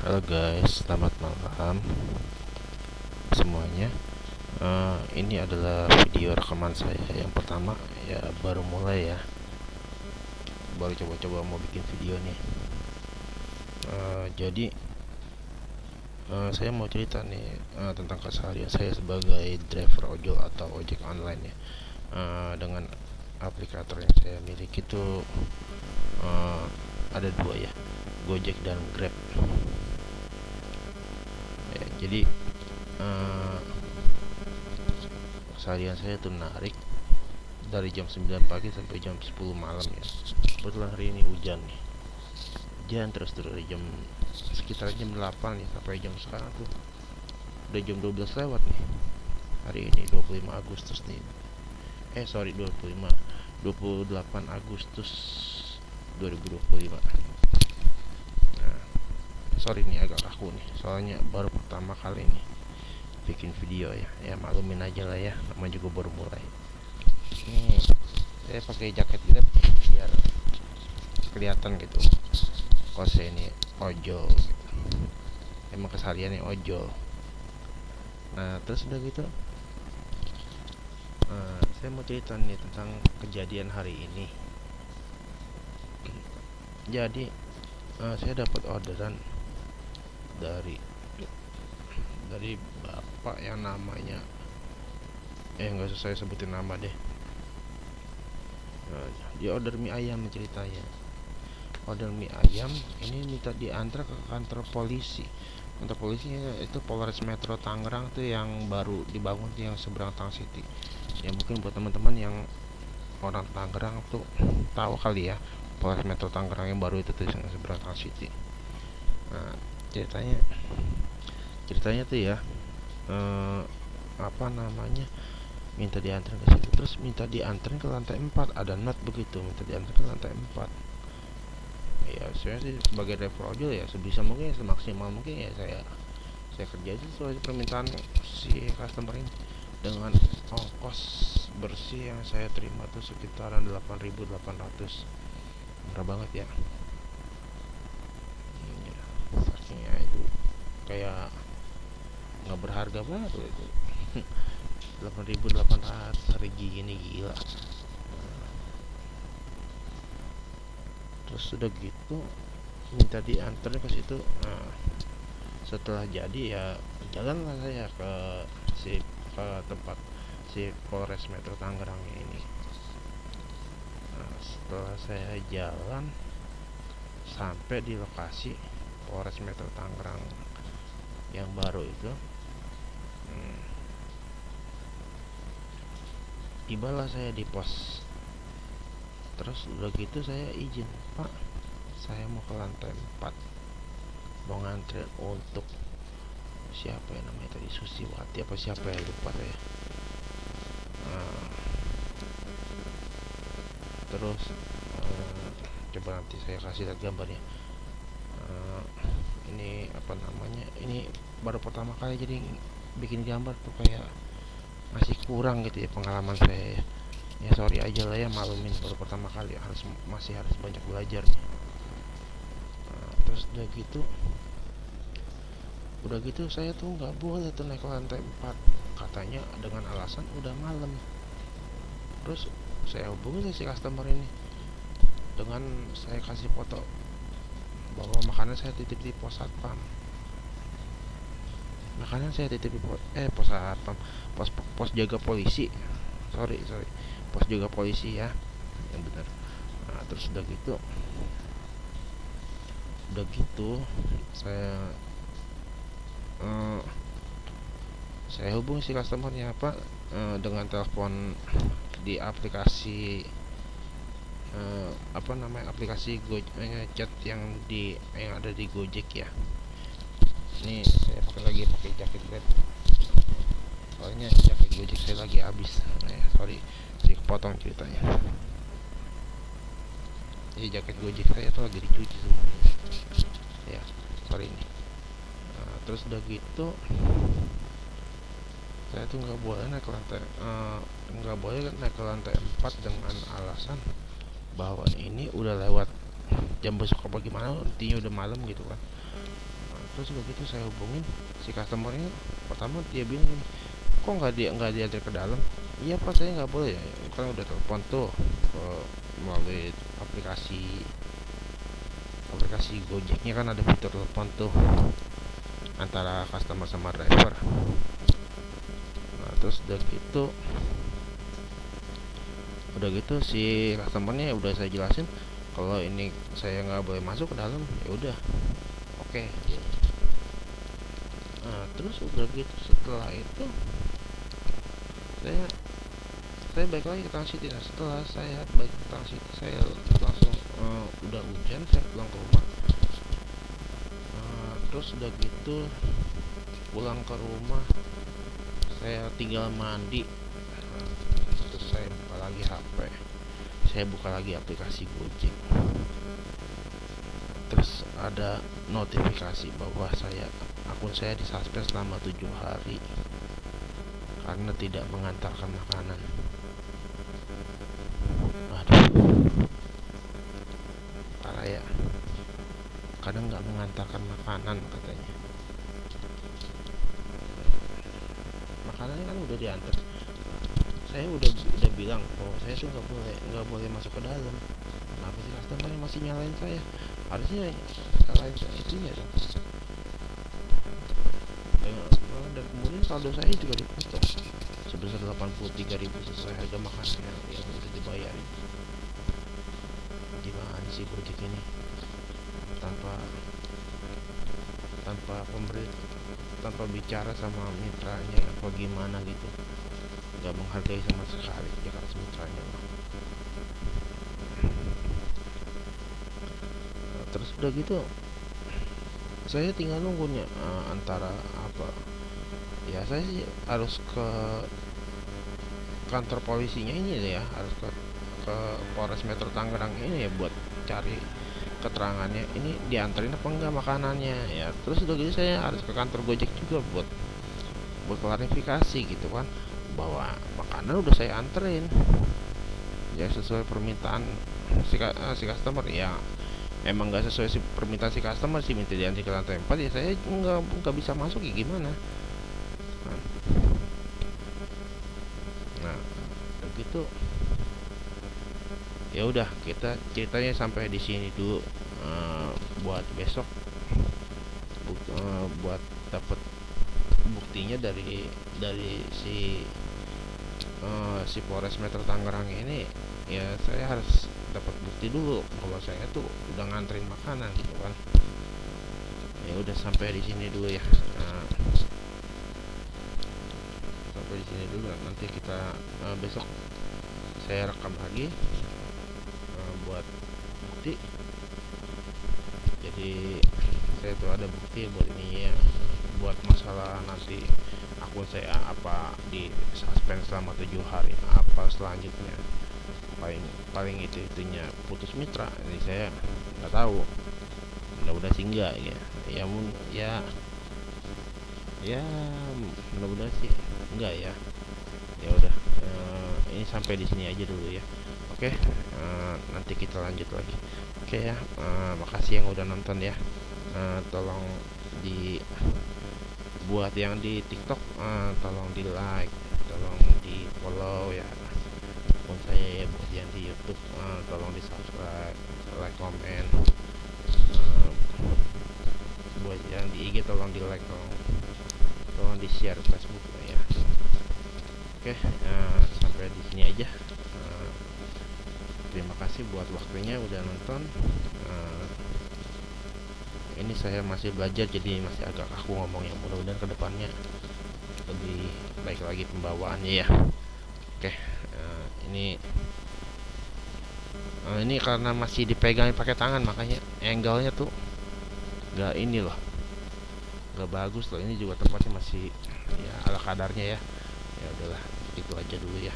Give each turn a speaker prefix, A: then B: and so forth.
A: Halo guys, selamat malam semuanya. Ini adalah video rekaman saya yang pertama, ya baru mulai ya, baru coba-coba mau bikin video nih. Jadi saya mau cerita nih tentang keseharian saya sebagai driver ojol atau ojek online ya. Dengan aplikator yang saya miliki itu ada dua ya, Gojek dan Grab. Ya, jadi keseharian saya itu menarik dari jam 9 pagi sampai jam 10 malam ya. Kebetulan hari ini hujan nih, hujan terus dari jam sekitar jam 8 nih sampai jam sekarang tuh udah jam 12 lewat nih. Hari ini 25 Agustus nih, sorry, 28 Agustus 2025. Nah, sorry nih agak kaku nih, soalnya baru pertama kali nih bikin video ya. Ya maklumin aja lah ya, namanya juga baru mulai. Ini saya pakai jaket Grab biar kelihatan gitu kalau saya ini ojol gitu. Emang kesehariannya ojol. Nah terus udah gitu, saya mau cerita nih tentang kejadian hari ini. Jadi saya dapat orderan dari bapak yang namanya nggak usah saya sebutin nama deh. Dia order mie ayam ceritanya. Order mie ayam ini minta diantar ke kantor polisi. Kantor polisi itu Polres Metro Tangerang tuh yang baru dibangun tuh, yang seberang Tang City. Ya mungkin buat teman-teman yang orang Tangerang tuh tahu kali ya, Polres Metro Tangerang yang baru itu tuh yang seberang Tang City. Nah, ceritanya tuh ya, apa namanya, minta diantar ke situ, terus minta diantar ke lantai 4, ada not begitu, minta diantar ke lantai 4. Ya saya sih sebagai driver ojol ya sebisa mungkin, semaksimal mungkin ya saya kerja itu sesuai permintaan si customer ini, dengan ongkos bersih yang saya terima tuh sekitaran 8.800. Murah banget ya. Saking itu kayak nggak berharga banget itu. 8.800 hari gini, gila. Terus udah gitu minta diantar ke situ. Nah, setelah jadi ya jalanlah saya ke tempat si Polres Metro Tangerang ini. Nah, setelah saya jalan sampai di lokasi Polres Metro Tangerang yang baru itu, tibalah saya di pos. Terus udah gitu saya izin, Pak, saya mau ke lantai 4, mau ngantri untuk siapa ya namanya tadi, Susiwati apa siapa ya, lupa saya. Nah, terus coba nanti saya kasih lihat gambarnya. Ini apa namanya, ini baru pertama kali jadi bikin gambar tuh kayak masih kurang gitu ya pengalaman saya ya. Ya sorry aja lah ya, maklumin baru pertama kali, masih harus banyak belajar nih. Nah, terus udah gitu saya tuh nggak boleh tuh naik ke lantai 4, katanya dengan alasan udah malam. Terus saya hubungi si customer ini dengan saya kasih foto bahwa makanan saya titip di pos satpam. Makanan saya titip di pos satpam, pos jaga polisi. Sorry, pos jaga polisi ya, yang benar. Nah, terus udah gitu saya hubungi si customernya apa, dengan telepon di aplikasi, apa namanya, aplikasi chat yang ada di Gojek ya. Ini saya pakai jaket Grab, soalnya jaket Gojek saya lagi habis. Sorry, jadi kepotong ceritanya. Jadi jaket Gojek saya tuh lagi dicuci semuanya ya, sorry ini. Nah, terus udah gitu saya tuh nggak boleh naik ke lantai 4 dengan alasan bahwa ini udah lewat jam besok apa gimana, intinya udah malam gitu kan. Nah, terus begitu saya hubungin si customernya. Pertama dia bilang ini, kok nggak diantar ke dalam. Iya pak, saya nggak boleh ya, kan udah telepon tuh melalui aplikasi aplikasi Gojeknya, kan ada fitur telepon tuh antara customer sama driver. Nah terus udah gitu si customernya udah saya jelasin kalau ini saya nggak boleh masuk ke dalam. Ya udah, oke. Nah terus udah gitu setelah itu saya balik lagi ke Tang City. Nah, setelah saya balik ke Tang City, saya langsung udah hujan, saya pulang ke rumah. Terus udah gitu pulang ke rumah, saya tinggal mandi. Terus saya buka lagi HP, saya buka lagi aplikasi Gojek. Terus ada notifikasi bahwa akun saya disuspend selama 7 hari karena tidak mengantarkan makanan. Aduh, parah ya, kadang nggak mengantarkan makanan katanya. Makanannya kan udah diantar, saya udah bilang bahwa saya tuh nggak boleh masuk ke dalam. Kenapa sih customer masih nyalain saya? Harusnya nyalain itunya dong. Dan kemudian saldo saya juga dipotong sebesar 83.000 sesuai harga makanan yang udah dibayarin. Gimana sih Gojek ini, tanpa bicara sama mitranya apa gimana gitu, nggak menghargai sama sekali Jakarta mitranya. Terus udah gitu saya tinggal nunggunya antara apa ya, saya sih harus ke kantor polisinya ini ya, harus ke Polres Metro Tangerang ini ya buat cari keterangannya ini dianterin apa enggak makanannya ya. Terus udah gitu saya harus ke kantor Gojek juga buat klarifikasi gitu kan, bahwa makanan udah saya anterin ya sesuai permintaan si customer. Ya emang nggak sesuai permintaan si customer sih, minta diantar ke lantai 4, ya saya nggak bisa masuk ya gimana. Nah begitu ya udah, kita ceritanya sampai di sini dulu. Buat besok buat dapat buktinya dari si Polres Metro Tangerang ini, ya saya harus dapat bukti dulu kalau saya tuh udah nganterin makanan gitu kan. Ya udah sampai di sini dulu ya. Sampai di sini dulu, nanti kita besok saya rekam lagi buat bukti. Jadi saya tuh ada bukti buat ini ya, buat masalah nanti akun saya apa di suspend selama 7 hari, apa selanjutnya paling itunya putus mitra. Ini saya nggak tahu, mudah-mudahan sih enggak ya mudah-mudahan sih enggak ya. Ya udah, ini sampai di sini aja dulu ya. Oke, nanti kita lanjut lagi. Oke ya, makasih yang udah nonton ya. Tolong buat yang di TikTok, tolong di like, tolong di follow ya akun saya ya. Buat yang di YouTube, tolong di subscribe, like, komen. Buat yang di IG tolong di like, tolong di share Facebook ya. Oke, sampai di sini aja. Terima kasih buat waktunya udah nonton. Ini saya masih belajar, jadi masih agak kaku ngomongnya. Mudah-mudahan kedepannya lebih baik lagi pembawaannya ya. Oke, ini karena masih dipegang pakai tangan, makanya angle-nya tuh nggak ini loh, nggak bagus loh. Ini juga tempatnya masih ya ala kadarnya ya. Ya udahlah, itu aja dulu ya.